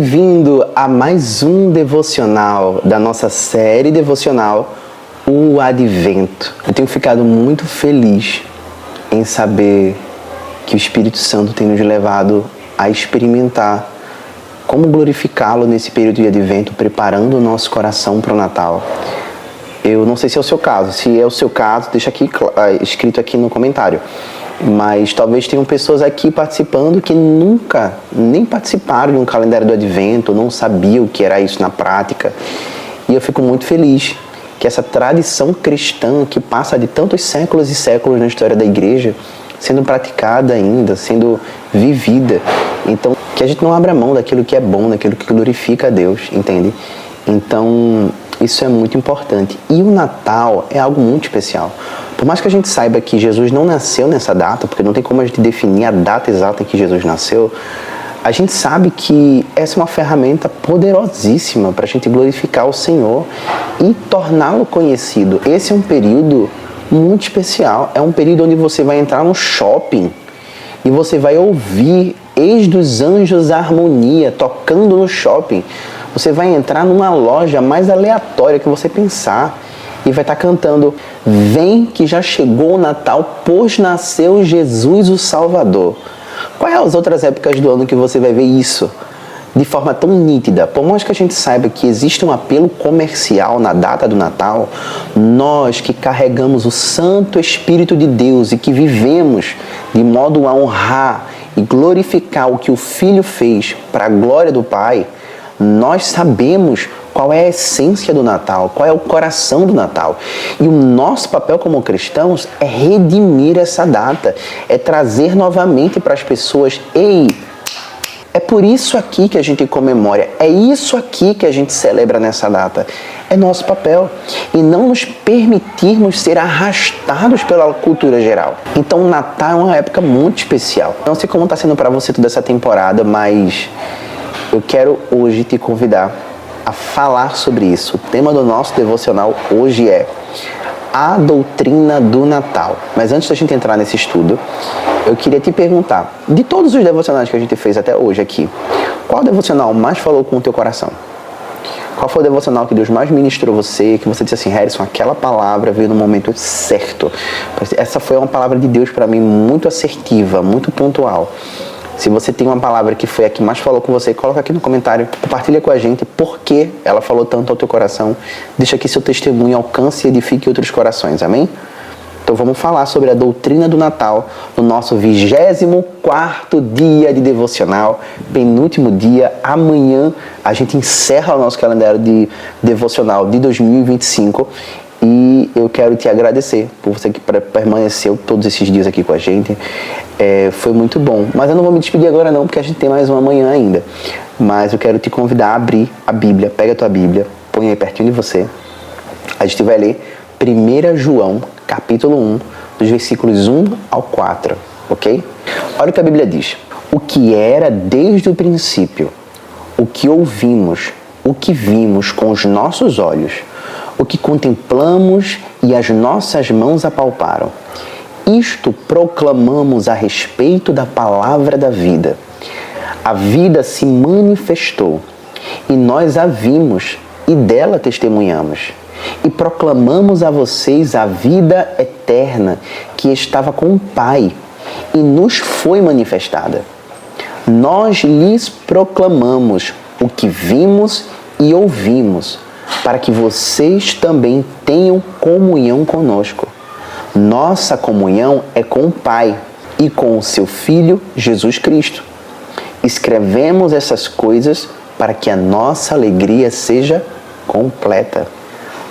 Bem-vindo a mais um devocional da nossa série devocional, o Advento. Eu tenho ficado muito feliz em saber que o Espírito Santo tem nos levado a experimentar como glorificá-lo nesse período de Advento, preparando o nosso coração para o Natal. Eu não sei se é o seu caso. Se é o seu caso, deixa aqui escrito aqui no comentário. Mas talvez tenham pessoas aqui participando que nunca nem participaram de um calendário do Advento, não sabiam o que era isso na prática. E eu fico muito feliz que essa tradição cristã que passa de tantos séculos e séculos na história da igreja, sendo praticada ainda, sendo vivida. Então, que a gente não abra mão daquilo que é bom, daquilo que glorifica a Deus, entende? Então, isso é muito importante. E o Natal é algo muito especial. Por mais que a gente saiba que Jesus não nasceu nessa data, porque não tem como a gente definir a data exata em que Jesus nasceu, a gente sabe que essa é uma ferramenta poderosíssima para a gente glorificar o Senhor e torná-lo conhecido. Esse é um período muito especial. É um período onde você vai entrar no shopping e você vai ouvir Eis dos Anjos a Harmonia tocando no shopping. Você vai entrar numa loja mais aleatória que você pensar e vai estar cantando: Vem que já chegou o Natal, pois nasceu Jesus o Salvador. Quais são as outras épocas do ano que você vai ver isso de forma tão nítida? Por mais que a gente saiba que existe um apelo comercial na data do Natal, nós que carregamos o Santo Espírito de Deus e que vivemos de modo a honrar e glorificar o que o Filho fez para a glória do Pai, nós sabemos qual é a essência do Natal, qual é o coração do Natal. E o nosso papel como cristãos é redimir essa data, é trazer novamente para as pessoas: ei, é por isso aqui que a gente comemora, é isso aqui que a gente celebra nessa data. É nosso papel. E não nos permitirmos ser arrastados pela cultura geral. Então o Natal é uma época muito especial. Não sei como está sendo para você toda essa temporada, mas eu quero hoje te convidar a falar sobre isso. O tema do nosso devocional hoje é a doutrina do Natal. Mas antes da gente entrar nesse estudo, eu queria te perguntar, de todos os devocionais que a gente fez até hoje aqui, qual devocional mais falou com o teu coração? Qual foi o devocional que Deus mais ministrou você, que você disse assim: Harrison, aquela palavra veio no momento certo. Essa foi uma palavra de Deus para mim muito assertiva, muito pontual. Se você tem uma palavra que foi a que mais falou com você, coloca aqui no comentário, compartilha com a gente por que ela falou tanto ao teu coração. Deixa aqui seu testemunho, alcance e edifique outros corações, amém? Então vamos falar sobre a doutrina do Natal no nosso 24º dia de devocional, penúltimo dia. Amanhã a gente encerra o nosso calendário de devocional de 2025 e eu quero te agradecer por você que permaneceu todos esses dias aqui com a gente. Foi muito bom, mas eu não vou me despedir agora não, porque a gente tem mais uma manhã ainda. Mas eu quero te convidar a abrir a Bíblia. Pega a tua Bíblia, põe aí pertinho de você. A gente vai ler 1 João, capítulo 1, dos versículos 1 ao 4, ok? Olha o que a Bíblia diz: o que era desde o princípio, o que ouvimos, o que vimos com os nossos olhos, o que contemplamos e as nossas mãos apalparam. Isto proclamamos a respeito da palavra da vida. A vida se manifestou, e nós a vimos, e dela testemunhamos. E proclamamos a vocês a vida eterna que estava com o Pai, e nos foi manifestada. Nós lhes proclamamos o que vimos e ouvimos, para que vocês também tenham comunhão conosco. Nossa comunhão é com o Pai e com o seu Filho, Jesus Cristo. Escrevemos essas coisas para que a nossa alegria seja completa.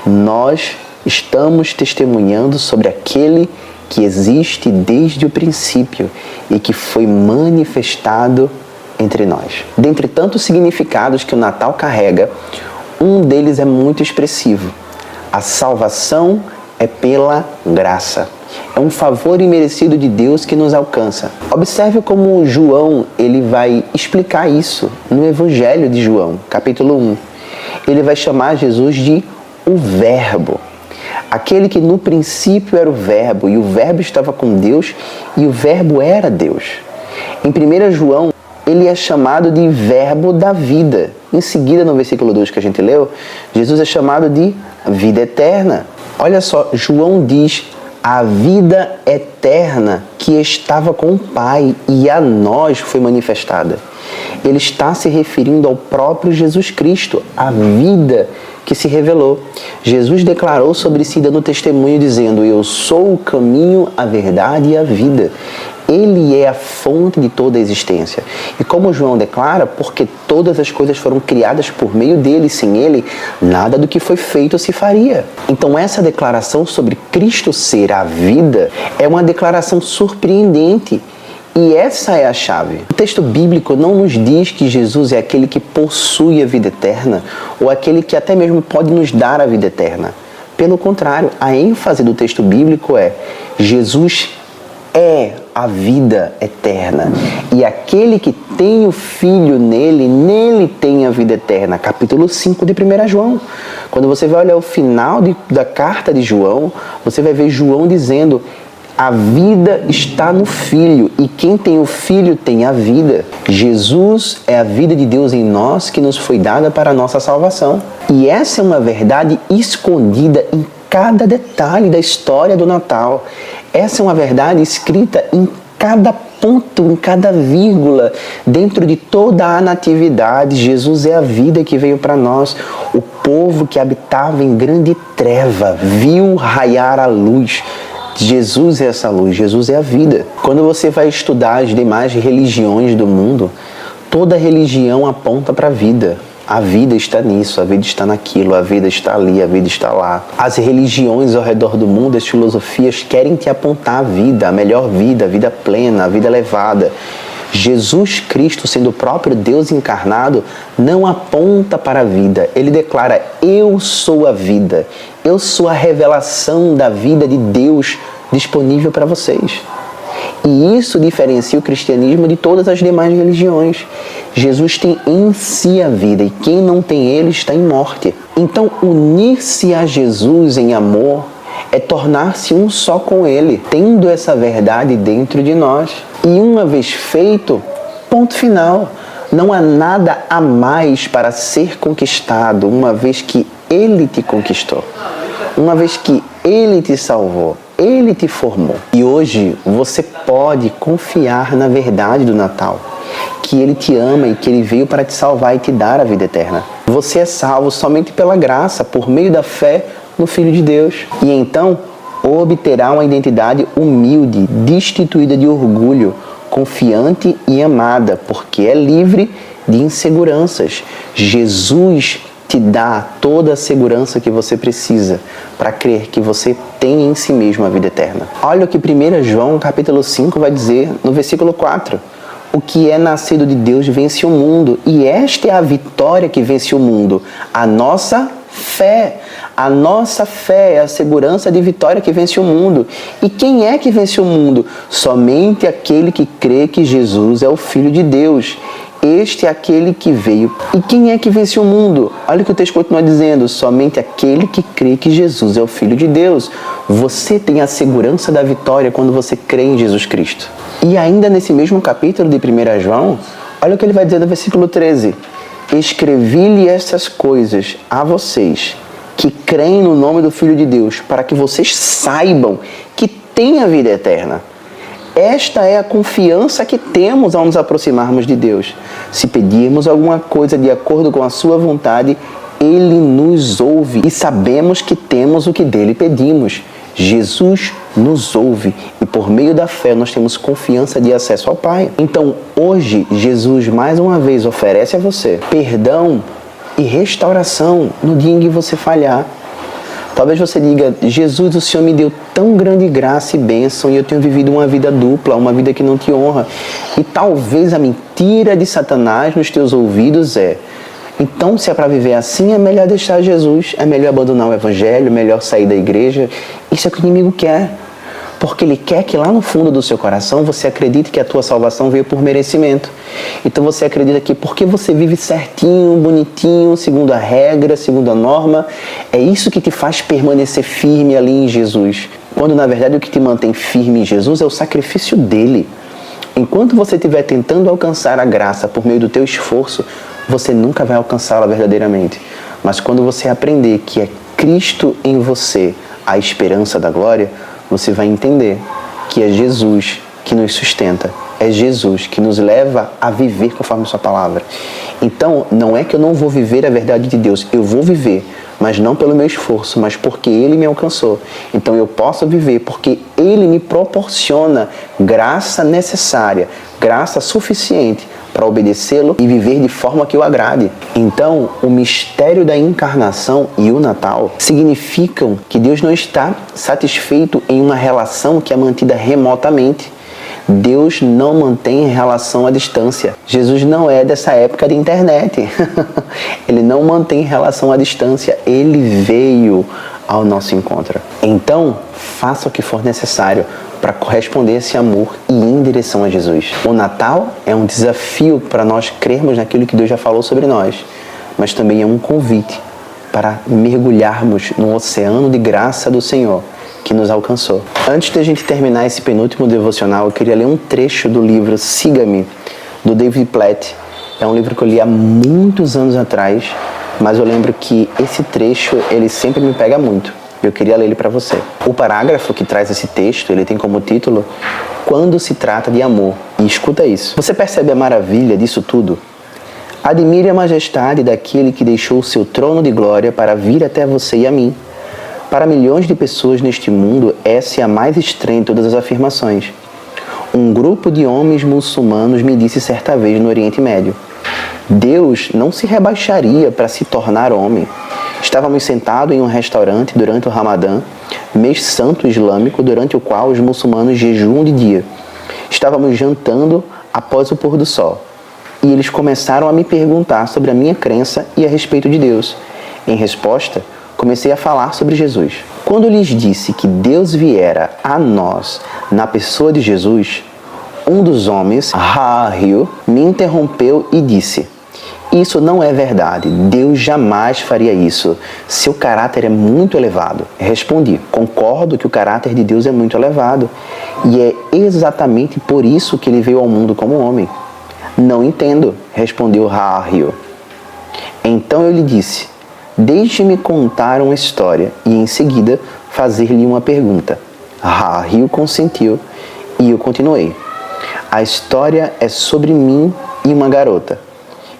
Nós estamos testemunhando sobre aquele que existe desde o princípio e que foi manifestado entre nós. Dentre tantos significados que o Natal carrega, um deles é muito expressivo. A salvação é pela graça. É um favor imerecido de Deus que nos alcança. Observe como João ele vai explicar isso no Evangelho de João, capítulo 1. Ele vai chamar Jesus de o Verbo. Aquele que no princípio era o Verbo, e o Verbo estava com Deus, e o Verbo era Deus. Em 1 João ele é chamado de verbo da vida. Em seguida, no versículo 2 que a gente leu, Jesus é chamado de vida eterna. Olha só, João diz: a vida eterna que estava com o Pai e a nós foi manifestada. Ele está se referindo ao próprio Jesus Cristo, a vida que se revelou. Jesus declarou sobre si dando testemunho dizendo: eu sou o caminho, a verdade e a vida. Ele é a fonte de toda a existência. E como João declara, porque todas as coisas foram criadas por meio dele, sem ele, nada do que foi feito se faria. Então essa declaração sobre Cristo ser a vida é uma declaração surpreendente. E essa é a chave. O texto bíblico não nos diz que Jesus é aquele que possui a vida eterna ou aquele que até mesmo pode nos dar a vida eterna. Pelo contrário, a ênfase do texto bíblico é: Jesus é a vida eterna. E aquele que tem o Filho nele tem a vida eterna. Capítulo 5 de 1 João. Quando você vai olhar o final da carta de João, você vai ver João dizendo: a vida está no Filho, e quem tem o Filho tem a vida. Jesus é a vida de Deus em nós, que nos foi dada para a nossa salvação. E essa é uma verdade escondida em cada detalhe da história do Natal. Essa é uma verdade escrita em cada ponto, em cada vírgula, dentro de toda a natividade. Jesus é a vida que veio para nós. O povo que habitava em grande treva viu raiar a luz. Jesus é essa luz, Jesus é a vida. Quando você vai estudar as demais religiões do mundo, toda religião aponta para a vida. A vida está nisso, a vida está naquilo, a vida está ali, a vida está lá. As religiões ao redor do mundo, as filosofias querem te apontar a vida a vida plena, a vida elevada. Jesus Cristo, sendo o próprio Deus encarnado, não aponta para a vida. Ele declara: eu sou a vida. Eu sou a revelação da vida de Deus disponível para vocês. E isso diferencia o cristianismo de todas as demais religiões. Jesus tem em si a vida, e quem não tem ele está em morte. Então, unir-se a Jesus em amor é tornar-se um só com ele, tendo essa verdade dentro de nós. E uma vez feito, ponto final. Não há nada a mais para ser conquistado, uma vez que ele te conquistou. Uma vez que ele te salvou, ele te formou. E hoje você pode confiar na verdade do Natal, que ele te ama e que ele veio para te salvar e te dar a vida eterna. Você é salvo somente pela graça, por meio da fé no Filho de Deus. E então obterá uma identidade humilde, destituída de orgulho, confiante e amada, porque é livre de inseguranças. Jesus te dá toda a segurança que você precisa para crer que você tem em si mesmo a vida eterna. Olha o que 1 João capítulo 5 vai dizer no versículo 4. O que é nascido de Deus vence o mundo, e esta é a vitória que vence o mundo, a nossa fé. A nossa fé é a segurança de vitória que vence o mundo. E quem é que vence o mundo? Somente aquele que crê que Jesus é o Filho de Deus. Este é aquele que veio. E quem é que vence o mundo? Olha o que o texto continua dizendo: somente aquele que crê que Jesus é o Filho de Deus. Você tem a segurança da vitória quando você crê em Jesus Cristo. E ainda nesse mesmo capítulo de 1 João, olha o que ele vai dizer no versículo 13. Escrevi-lhe estas coisas a vocês que creem no nome do Filho de Deus, para que vocês saibam que têm a vida eterna. Esta é a confiança que temos ao nos aproximarmos de Deus. Se pedirmos alguma coisa de acordo com a sua vontade, ele nos ouve e sabemos que temos o que dele pedimos. Jesus nos ouve e por meio da fé nós temos confiança de acesso ao Pai. Então hoje Jesus mais uma vez oferece a você perdão e restauração no dia em que você falhar. Talvez você diga: Jesus, o Senhor me deu tão grande graça e bênção e eu tenho vivido uma vida dupla, uma vida que não te honra. E talvez a mentira de Satanás nos teus ouvidos então, se é para viver assim, é melhor deixar Jesus, é melhor abandonar o Evangelho, é melhor sair da igreja. Isso é o que o inimigo quer. Porque ele quer que lá no fundo do seu coração você acredite que a tua salvação veio por merecimento. Então você acredita que porque você vive certinho, bonitinho, segundo a regra, segundo a norma, é isso que te faz permanecer firme ali em Jesus. Quando na verdade o que te mantém firme em Jesus é o sacrifício dele. Enquanto você estiver tentando alcançar a graça por meio do teu esforço, você nunca vai alcançá-la verdadeiramente. Mas quando você aprender que é Cristo em você a esperança da glória, você vai entender que é Jesus que nos sustenta, é Jesus que nos leva a viver conforme a sua palavra. Então, não é que eu não vou viver a verdade de Deus, eu vou viver, mas não pelo meu esforço, mas porque Ele me alcançou. Então eu posso viver porque Ele me proporciona graça necessária, graça suficiente para obedecê-lo e viver de forma que o agrade. Então, o mistério da encarnação e o Natal significam que Deus não está satisfeito em uma relação que é mantida remotamente. Deus não mantém relação à distância. Jesus não é dessa época de internet. Ele não mantém relação à distância. Ele veio ao nosso encontro. Então, faça o que for necessário para corresponder a esse amor e ir em direção a Jesus. O Natal é um desafio para nós crermos naquilo que Deus já falou sobre nós, mas também é um convite para mergulharmos no oceano de graça do Senhor que nos alcançou. Antes de a gente terminar esse penúltimo devocional, eu queria ler um trecho do livro Siga-me, do David Platt. É um livro que eu li há muitos anos atrás, mas eu lembro que esse trecho, ele sempre me pega muito. Eu queria ler ele para você. O parágrafo que traz esse texto, ele tem como título Quando se trata de amor. E escuta isso. Você percebe a maravilha disso tudo? Admire a majestade daquele que deixou o seu trono de glória para vir até você e a mim. Para milhões de pessoas neste mundo, essa é a mais estranha de todas as afirmações. Um grupo de homens muçulmanos me disse certa vez no Oriente Médio: Deus não se rebaixaria para se tornar homem. Estávamos sentados em um restaurante durante o Ramadã, mês santo islâmico durante o qual os muçulmanos jejuam de dia. Estávamos jantando após o pôr do sol. E eles começaram a me perguntar sobre a minha crença e a respeito de Deus. Em resposta, comecei a falar sobre Jesus. Quando lhes disse que Deus viera a nós na pessoa de Jesus, um dos homens, Rahil, me interrompeu e disse: Isso não é verdade. Deus jamais faria isso. Seu caráter é muito elevado. Respondi: Concordo que o caráter de Deus é muito elevado. E é exatamente por isso que ele veio ao mundo como homem. Não entendo, respondeu Rahil. Então eu lhe disse: Deixe-me contar uma história e em seguida fazer-lhe uma pergunta. Rahil consentiu e eu continuei. A história é sobre mim e uma garota.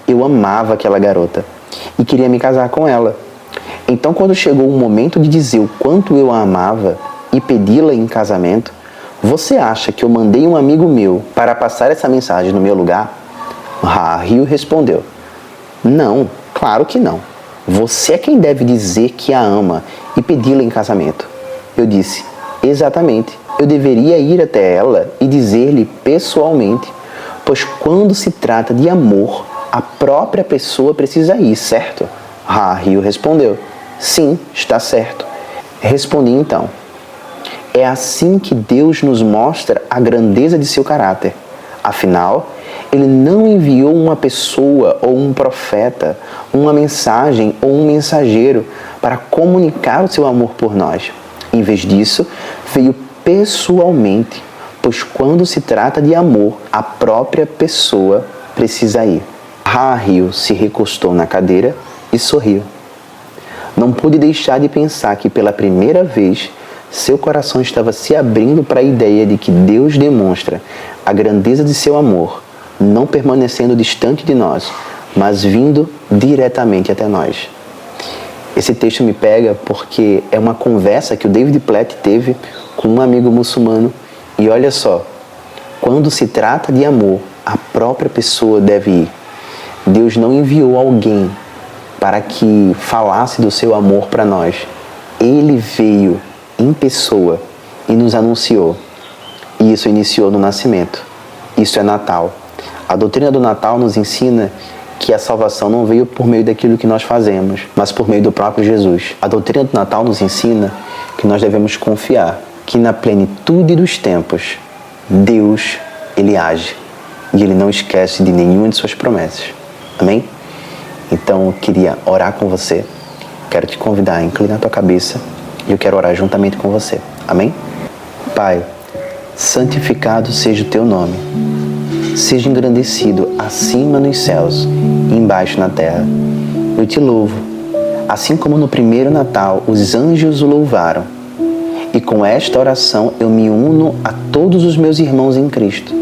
Eu amava aquela garota e queria me casar com ela. Então, quando chegou o momento de dizer o quanto eu a amava e pedi-la em casamento, você acha que eu mandei um amigo meu para passar essa mensagem no meu lugar? Rahil respondeu: Não, claro que não. Você é quem deve dizer que a ama e pedi-la em casamento. Eu disse: Exatamente. Eu deveria ir até ela e dizer-lhe pessoalmente, pois quando se trata de amor, a própria pessoa precisa ir, certo? Rahil respondeu: Sim, está certo. Respondi então: É assim que Deus nos mostra a grandeza de seu caráter. Afinal, Ele não enviou uma pessoa ou um profeta, uma mensagem ou um mensageiro para comunicar o seu amor por nós. Em vez disso, veio pessoalmente, pois quando se trata de amor, a própria pessoa precisa ir. Rahil se recostou na cadeira e sorriu. Não pude deixar de pensar que pela primeira vez seu coração estava se abrindo para a ideia de que Deus demonstra a grandeza de seu amor, não permanecendo distante de nós, mas vindo diretamente até nós. Esse texto me pega porque é uma conversa que o David Platt teve com um amigo muçulmano. E olha só, quando se trata de amor, a própria pessoa deve ir. Deus não enviou alguém para que falasse do seu amor para nós. Ele veio em pessoa e nos anunciou. E isso iniciou no nascimento. Isso é Natal. A doutrina do Natal nos ensina que a salvação não veio por meio daquilo que nós fazemos, mas por meio do próprio Jesus. A doutrina do Natal nos ensina que nós devemos confiar que na plenitude dos tempos, Deus, Ele age e Ele não esquece de nenhuma de suas promessas. Amém? Então eu queria orar com você. Quero te convidar a inclinar a tua cabeça e eu quero orar juntamente com você. Amém? Pai, santificado seja o teu nome. seja engrandecido acima nos céus e embaixo na terra. Eu te louvo, assim como no primeiro Natal os anjos o louvaram. E com esta oração eu me uno a todos os meus irmãos em Cristo,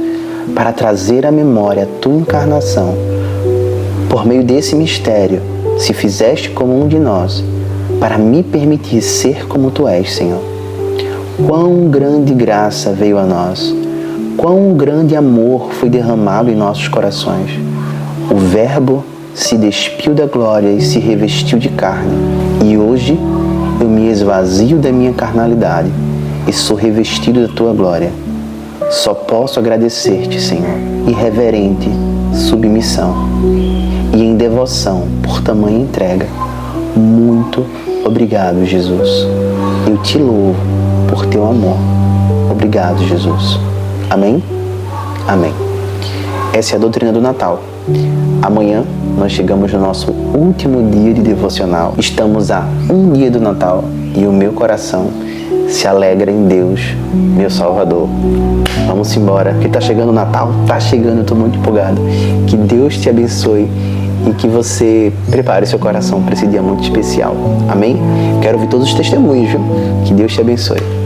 para trazer à memória a tua encarnação. Por meio desse mistério, se fizeste como um de nós, para me permitir ser como tu és, Senhor. Quão grande graça veio a nós, quão grande amor foi derramado em nossos corações. O Verbo se despiu da glória e se revestiu de carne, e hoje eu me esvazio da minha carnalidade e sou revestido da tua glória. Só posso agradecer-te, Senhor, em reverente submissão e em devoção por tamanha entrega. Muito obrigado, Jesus. Eu te louvo por teu amor. Obrigado, Jesus. Amém? Amém. Essa é a doutrina do Natal. Amanhã nós chegamos no nosso último dia de devocional. Estamos a um dia do Natal e o meu coração se alegra em Deus, meu Salvador. Vamos embora, que tá chegando o Natal, tá chegando, eu tô muito empolgado. Que Deus te abençoe e que você prepare seu coração para esse dia muito especial. Amém? Quero ouvir todos os testemunhos, viu? Que Deus te abençoe.